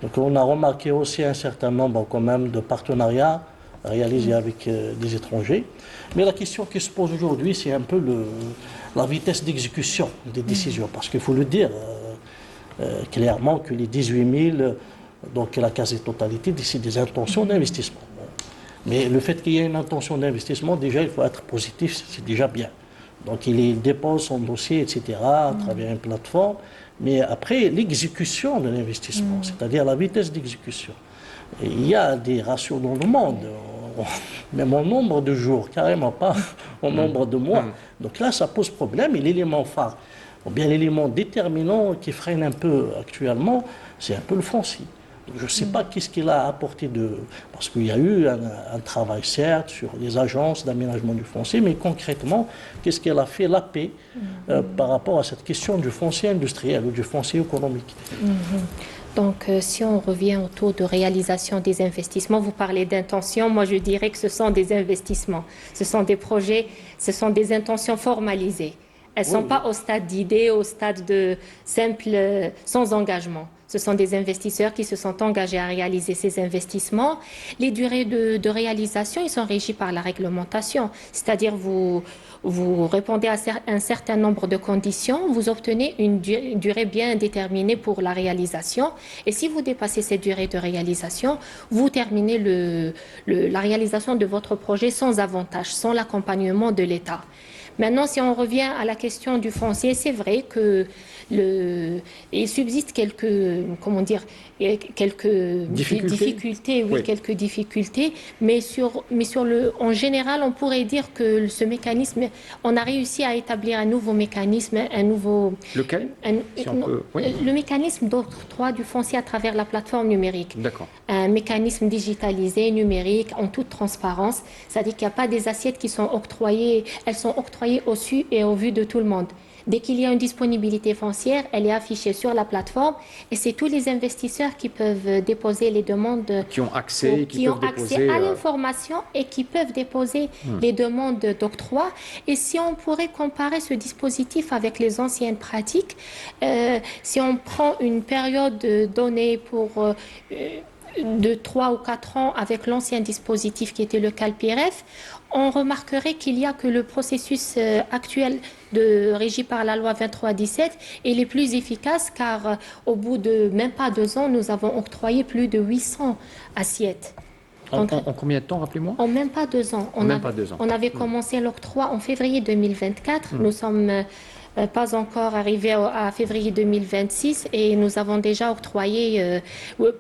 Donc on a remarqué aussi un certain nombre quand même de partenariats réalisés avec des étrangers. Mais la question qui se pose aujourd'hui, c'est un peu la vitesse d'exécution des décisions. Parce qu'il faut le dire clairement que les 18 000, donc la quasi-totalité, c'est des intentions d'investissement. Mais le fait qu'il y ait une intention d'investissement, déjà il faut être positif, c'est déjà bien. Donc il dépose son dossier, etc., à travers une plateforme. Mais après, l'exécution de l'investissement, c'est-à-dire la vitesse d'exécution, il y a des ratios dans le monde, même en nombre de jours, carrément pas en nombre de mois. Donc là, ça pose problème. Et l'élément phare, ou bien l'élément déterminant qui freine un peu actuellement, c'est un peu le foncier. Je ne sais pas qu'est-ce qu'il a apporté parce qu'il y a eu un travail, certes, sur les agences d'aménagement du foncier, mais concrètement, qu'est-ce qu'elle a fait la paix par rapport à cette question du foncier industriel ou du foncier économique. Donc, si on revient au taux de réalisation des investissements, vous parlez d'intentions, moi je dirais que ce sont des investissements, ce sont des projets, ce sont des intentions formalisées. Elles ne sont pas au stade d'idée, au stade de simple, sans engagement. Ce sont des investisseurs qui se sont engagés à réaliser ces investissements. Les durées de réalisation, ils sont régis par la réglementation. C'est-à-dire, vous répondez à un certain nombre de conditions, vous obtenez une durée bien déterminée pour la réalisation. Et si vous dépassez cette durée de réalisation, vous terminez la réalisation de votre projet sans avantage, sans l'accompagnement de l'État. Maintenant, si on revient à la question du foncier, c'est vrai que il subsiste quelques difficultés, oui, Oui. quelques difficultés, mais en général, on pourrait dire que ce mécanisme, on a réussi à établir un nouveau mécanisme, Lequel? Si on non, peut. Oui. le mécanisme d'octroi du foncier à travers la plateforme numérique. D'accord. Un mécanisme digitalisé, numérique, en toute transparence. C'est-à-dire qu'il n'y a pas des assiettes qui sont octroyées, elles sont octroyées au su et au vu de tout le monde. Dès qu'il y a une disponibilité foncière, elle est affichée sur la plateforme et c'est tous les investisseurs qui peuvent déposer les demandes, Qui ont accès, qui ont peuvent accès déposer. à l'information et qui peuvent déposer les demandes d'octroi. Et si on pourrait comparer ce dispositif avec les anciennes pratiques, si on prend une période donnée pour de 3 ou 4 ans avec l'ancien dispositif qui était le CalPIREF, on remarquerait qu'il n'y a que le processus actuel régi par la loi 2317 et les plus efficaces car au bout de même pas 2 ans, nous avons octroyé plus de 800 assiettes. En combien de temps, rappelez-moi? En même pas 2 ans. En même pas 2 ans. On avait commencé l'octroi en février 2024. Nous sommes pas encore arrivés à février 2026 et nous avons déjà octroyé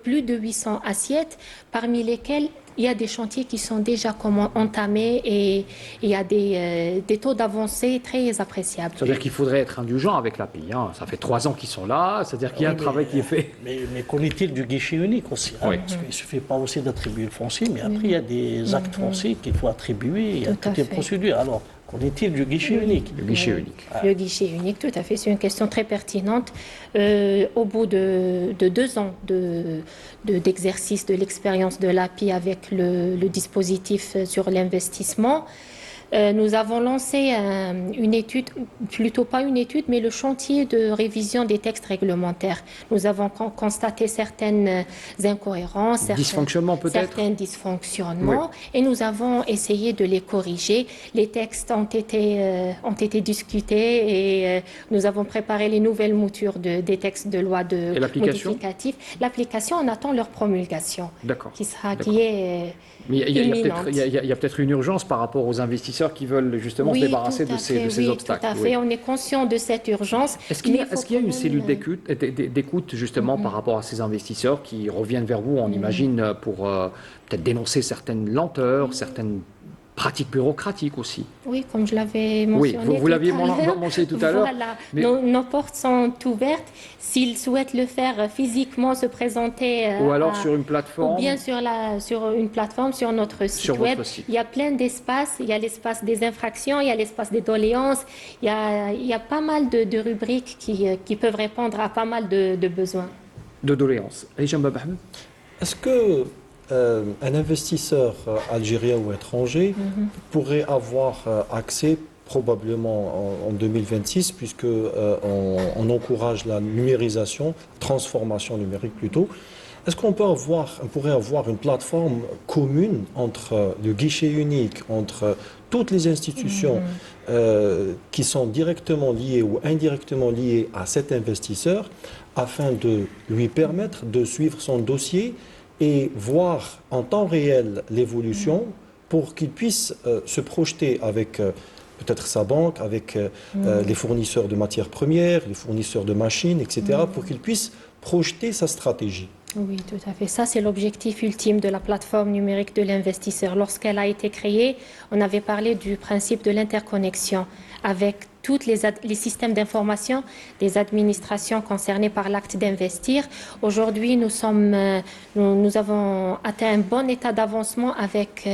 plus de 800 assiettes, parmi lesquelles il y a des chantiers qui sont déjà entamés et il y a des taux d'avancée très appréciables. C'est-à-dire qu'il faudrait être indulgent avec l'API. Hein. Ça fait 3 ans qu'ils sont là, c'est-à-dire qu'il y a un travail qui est fait. Mais qu'en est-il du guichet unique aussi, hein, Oui. parce qu'il ne suffit pas aussi d'attribuer le foncier, mais après il y a des actes fonciers qu'il faut attribuer, il y a Tout à toutes les fait. procédures. Alors, qu'en est-il du guichet unique? Le guichet unique. Le guichet unique, tout à fait, c'est une question très pertinente. Au bout de 2 ans d'exercice de l'expérience de l'API avec le dispositif sur l'investissement, nous avons lancé une étude, plutôt pas une étude, mais le chantier de révision des textes réglementaires. Nous avons constaté certaines incohérences, Dysfonctionnements peut-être? certains dysfonctionnements, et nous avons essayé de les corriger. Les textes ont été discutés et nous avons préparé les nouvelles moutures des textes de loi Et l'application? modificatifs. L'application, on attend leur promulgation, D'accord. qui D'accord. est Mais il y imminente. a peut-être une urgence par rapport aux investisseurs qui veulent justement se débarrasser tout à de ces fait, obstacles. Tout à Oui. fait, on est conscient de cette urgence. Est-ce qu'il y mais a, il faut est-ce qu'il y a quand une cellule même, d'écoute justement par rapport à ces investisseurs qui reviennent vers vous, on imagine, pour peut-être dénoncer certaines lenteurs, certaines pratiques bureaucratiques aussi? Oui, comme je l'avais Oui, mentionné vous l'aviez tout à l'heure. mentionné tout à l'heure. Voilà, mais- nos portes sont ouvertes. S'ils souhaitent le faire physiquement, se présenter Ou alors sur une plateforme? ou bien sur une plateforme, sur notre site Sur web. votre site. Il y a plein d'espaces. Il y a l'espace des infractions, il y a l'espace des doléances. Il y a pas mal de rubriques qui peuvent répondre à pas mal de besoins. De doléances. Hicham Babahmed? Est-ce que un investisseur algérien ou étranger pourrait avoir accès probablement en 2026, puisque on encourage la numérisation, transformation numérique plutôt. Est-ce qu'on pourrait avoir une plateforme commune entre le guichet unique, entre toutes les institutions qui sont directement liées ou indirectement liées à cet investisseur, afin de lui permettre de suivre son dossier et voir en temps réel l'évolution pour qu'il puisse se projeter avec peut-être sa banque, avec les fournisseurs de matières premières, les fournisseurs de machines, etc., pour qu'il puisse projeter sa stratégie. Oui, tout à fait. Ça, c'est l'objectif ultime de la plateforme numérique de l'investisseur. Lorsqu'elle a été créée, on avait parlé du principe de l'interconnexion avec tous les systèmes d'information des administrations concernées par l'acte d'investir. Aujourd'hui, nous avons atteint un bon état d'avancement avec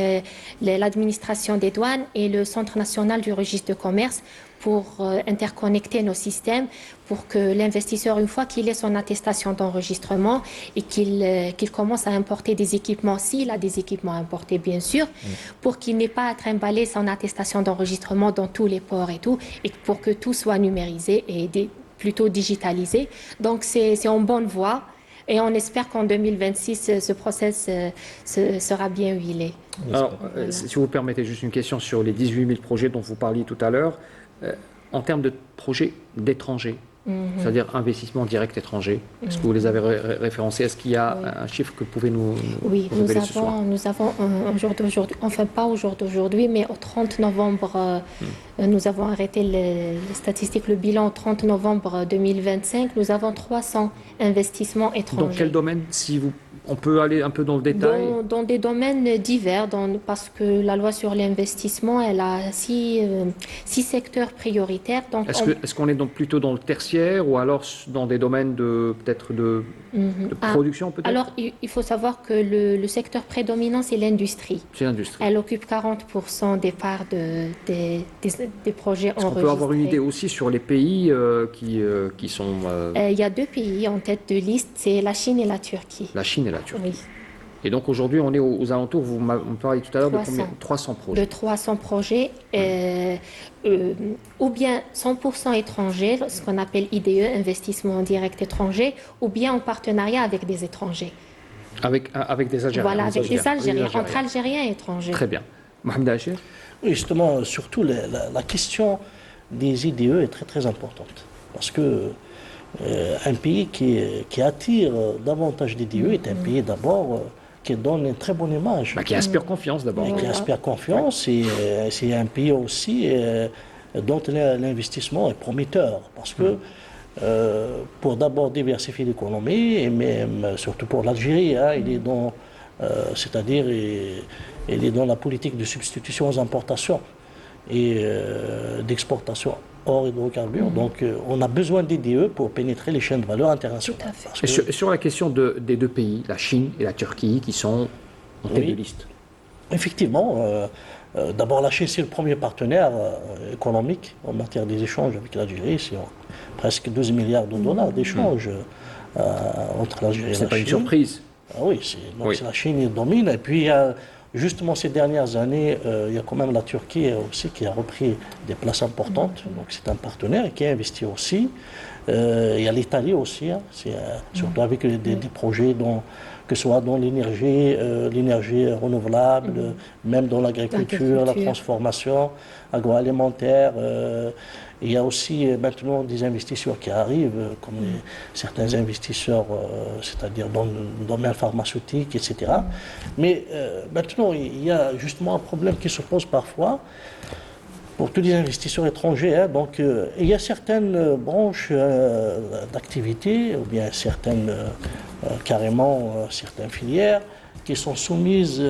l'administration des douanes et le Centre national du registre de commerce pour interconnecter nos systèmes pour que l'investisseur, une fois qu'il ait son attestation d'enregistrement et qu'il commence à importer des équipements, s'il a des équipements à importer bien sûr, pour qu'il n'ait pas à trimballer son attestation d'enregistrement dans tous les ports et tout, et pour que tout soit numérisé et plutôt digitalisé. Donc c'est en bonne voie et on espère qu'en 2026, ce process sera bien huilé. Alors, si vous permettez juste une question sur les 18 000 projets dont vous parliez tout à l'heure. En termes de projets d'étrangers, c'est-à-dire investissement direct étranger. Est-ce que vous les avez référencés? Est-ce qu'il y a Oui. un chiffre que vous pouvez nous Oui, révéler ce soir? nous avons un jour d'aujourd'hui, enfin pas au jour d'aujourd'hui, mais au 30 novembre, nous avons arrêté les statistiques, le bilan au 30 novembre 2025. Nous avons 300 investissements étrangers. Dans quel domaine, si vous, on peut aller un peu dans le détail? Dans des domaines divers, parce que la loi sur l'investissement, elle a six secteurs prioritaires. Donc Est-ce qu'on est donc plutôt dans le tertiaire ou alors dans des domaines de peut-être de production peut-être? alors, il faut savoir que le secteur prédominant, c'est l'industrie. C'est l'industrie. Elle occupe 40% des parts des projets Est-ce qu'on enregistrés. peut avoir une idée aussi sur les pays qui sont Il y a 2 pays en tête de liste, c'est la Chine et la Turquie. la Chine et la Turquie? Oui, Et donc aujourd'hui, on est aux alentours, vous m'avez parlé tout à l'heure de 300. combien? 300 de projets. 300 projets, ou bien 100% étrangers, ce qu'on appelle IDE, investissement direct étranger, ou bien en partenariat avec des étrangers. Avec des Algériens. Voilà, avec des Algériens, Avec entre Algériens et étrangers. Très bien. Mohamed Achir? Oui, justement, surtout la question des IDE est très très importante. Parce que un pays qui attire davantage d'IDE est un pays d'abord qui donne une très bonne image. Qui inspire confiance d'abord. Et qui inspire confiance. Et c'est un pays aussi dont l'investissement est prometteur. Parce que pour d'abord diversifier l'économie, et même surtout pour l'Algérie, il est dans, c'est-à-dire il est dans la politique de substitution aux importations et d'exportation hors hydrocarbures. Donc on a besoin d'IDE pour pénétrer les chaînes de valeur internationales. Tout à fait. Parce Et que- sur la question des deux pays, la Chine et la Turquie, qui sont en tête Oui. de liste. Effectivement, d'abord la Chine c'est le premier partenaire économique en matière des échanges avec l'Algérie. C'est presque 12 milliards de dollars d'échanges entre l'Algérie et Ce la n'est pas une Chine. surprise. Ah oui, donc Oui. c'est la Chine qui domine. Et puis, justement, ces dernières années, il y a quand même la Turquie aussi qui a repris des places importantes. Donc, c'est un partenaire qui a investi aussi. Il y a l'Italie aussi, surtout avec des projets que ce soit dans l'énergie renouvelable, même dans l'agriculture, la transformation agroalimentaire. Il y a aussi maintenant des investisseurs qui arrivent, comme certains investisseurs, c'est-à-dire dans le domaine pharmaceutique, etc. Mais maintenant, il y a justement un problème qui se pose parfois pour tous les investisseurs étrangers. Donc, il y a certaines branches d'activité, ou bien certaines, carrément, certaines filières, qui sont soumises,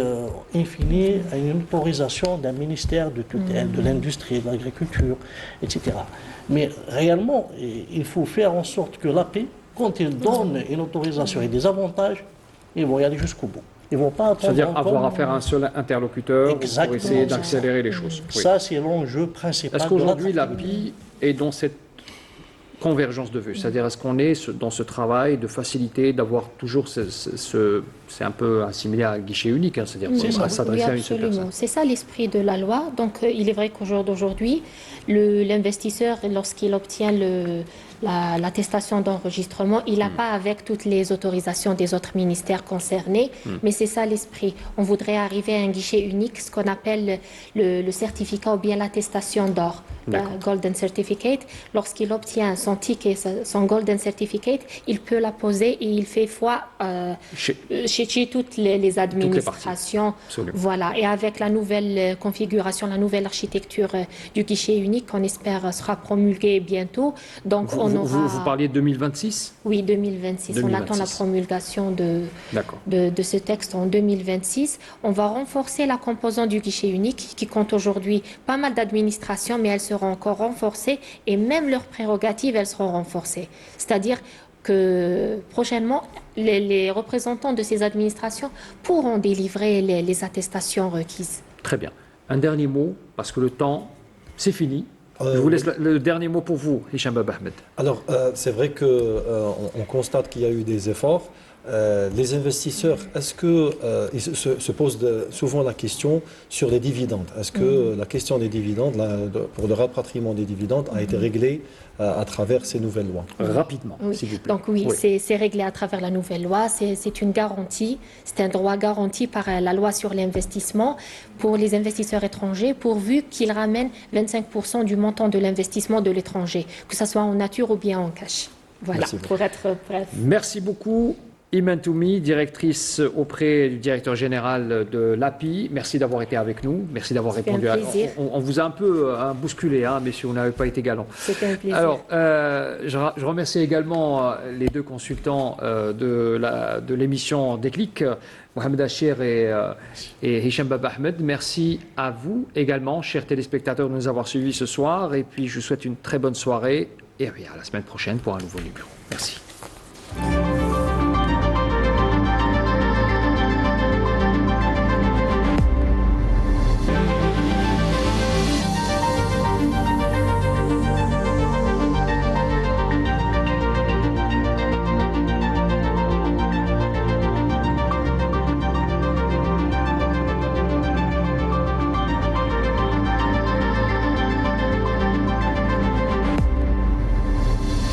in fine, à une autorisation d'un ministère de tutelle, de l'industrie, de l'agriculture, etc. Mais réellement, il faut faire en sorte que l'AP, quand il donne une autorisation et des avantages, ils vont y aller jusqu'au bout. Ils ne vont pas attendre C'est-à-dire encore. avoir affaire à un seul interlocuteur pour Exactement. essayer d'accélérer les choses. Oui. Ça, c'est l'enjeu principal. Est-ce qu'aujourd'hui l'API est dans cette convergence de vues? C'est-à-dire est-ce qu'on est dans ce travail de faciliter, d'avoir toujours c'est un peu assimilé à un guichet unique, c'est-à-dire C'est ça. s'adresser à une seule absolument. personne. C'est ça l'esprit de la loi. Donc, il est vrai qu'au jour d'aujourd'hui, l'investisseur, lorsqu'il obtient l'attestation d'enregistrement, il n'a pas avec toutes les autorisations des autres ministères concernés, mais c'est ça l'esprit. On voudrait arriver à un guichet unique, ce qu'on appelle le certificat ou bien l'attestation d'or, la Golden Certificate. Lorsqu'il obtient son ticket, son Golden Certificate, il peut la poser et il fait foi chez toutes les administrations. Absolument. Voilà. Et avec la nouvelle configuration, la nouvelle architecture du guichet unique, qu'on espère sera promulguée bientôt. Donc, Vous parliez de 2026? Oui, 2026. On 2026. attend la promulgation D'accord. de ce texte en 2026. On va renforcer la composante du guichet unique qui compte aujourd'hui pas mal d'administrations, mais elles seront encore renforcées et même leurs prérogatives, elles seront renforcées. C'est-à-dire que prochainement, les représentants de ces administrations pourront délivrer les attestations requises. Très bien. Un dernier mot, parce que le temps, c'est fini. Je vous laisse le dernier mot pour vous, Hicham Baba Ahmed. Alors, c'est vrai qu'on constate qu'il y a eu des efforts. les investisseurs, est-ce que ils se posent souvent la question sur les dividendes? Est-ce que la question des dividendes, pour le rapatriement des dividendes, a été réglée à travers ces nouvelles lois? Rapidement, Oui. s'il vous plaît. Donc oui, c'est réglé à travers la nouvelle loi. C'est une garantie, c'est un droit garanti par la loi sur l'investissement pour les investisseurs étrangers, pourvu qu'ils ramènent 25% du montant de l'investissement de l'étranger, que ce soit en nature ou bien en cash. Voilà, Merci beaucoup. pour être bref. Merci beaucoup. Iman Toumi, directrice auprès du directeur général de l'API. Merci d'avoir été avec nous. Merci d'avoir C'était répondu un à... plaisir. On vous a un peu bousculé, hein, messieurs, on n'avait pas été galant. C'était un plaisir. Alors, je remercie également les deux consultants de l'émission Déclic, Mohamed Achir et Hicham Baba Ahmed. Merci à vous également, chers téléspectateurs, de nous avoir suivis ce soir. Et puis, je vous souhaite une très bonne soirée et à la semaine prochaine pour un nouveau numéro. Merci.